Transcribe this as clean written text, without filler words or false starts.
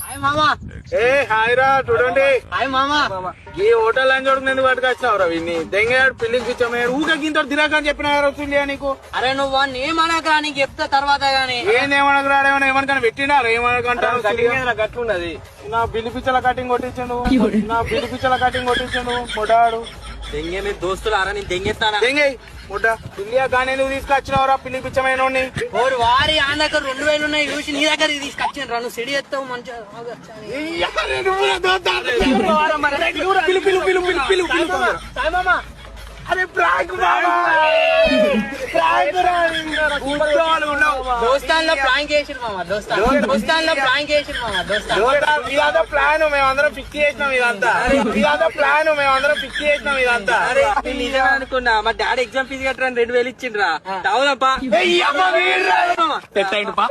ఏ hi రా చూడండి hi మామా. ఈ హోటల్ అని చూడకు ఎందుకు పట్టుకొచ్చినావు రా విన్ని దెంగాడు పిల్లికి కూర్చోమయ్యాడు ఊక గింత దిరాకని చెప్పిన వస్తుండే నీకు అరే నువ్వు వాడిని ఏమనకరా, నీకు చెప్తా తర్వాత గానీ. ఏందేమనకు రాడేమన్నా ఏమనుకని పెట్టినారు ఏమనుకుంటాను గట్లున్నది. నా బిల్లి పిచ్చల కటింగ్ కొట్టించండు నా బిల్లి పిచ్చల కటింగ్ కొట్టించండు మొడాడు దెంగే మీరు దోస్తులు ఆరా నేను దెంగెత్తానా. దెంగై ముడ్డ పిల్లియా కానీ నువ్వు తీసుకొచ్చినావురా పిల్లి పిచ్చమైన ఓరు వారి ఆ దగ్గర 2000 ఉన్నాయి చూసి నీ దగ్గర తీసుకొచ్చాను రా. నువ్వు సెడి ఎత్తావు మంచిగా. అరే ప్రాంక్ దోస్తాన్లో ప్రాంక్ చేసిరు మామ. దోస్తాన్లో ప్రాంక్ చేసిరు మామ. ఇదంతా ప్లాన్ మేమందరం ఫిక్స్ చేసినాం ఇదంతా మేమందరం ఫిక్స్ చేసినాం ఇదంతా నిజమే అనుకున్నా. మా డాడీ ఎగ్జామ్ ఫీజు కట్టరా 2000 ఇచ్చిండ్రా. అవునప్పా సెట్ అయిండు పా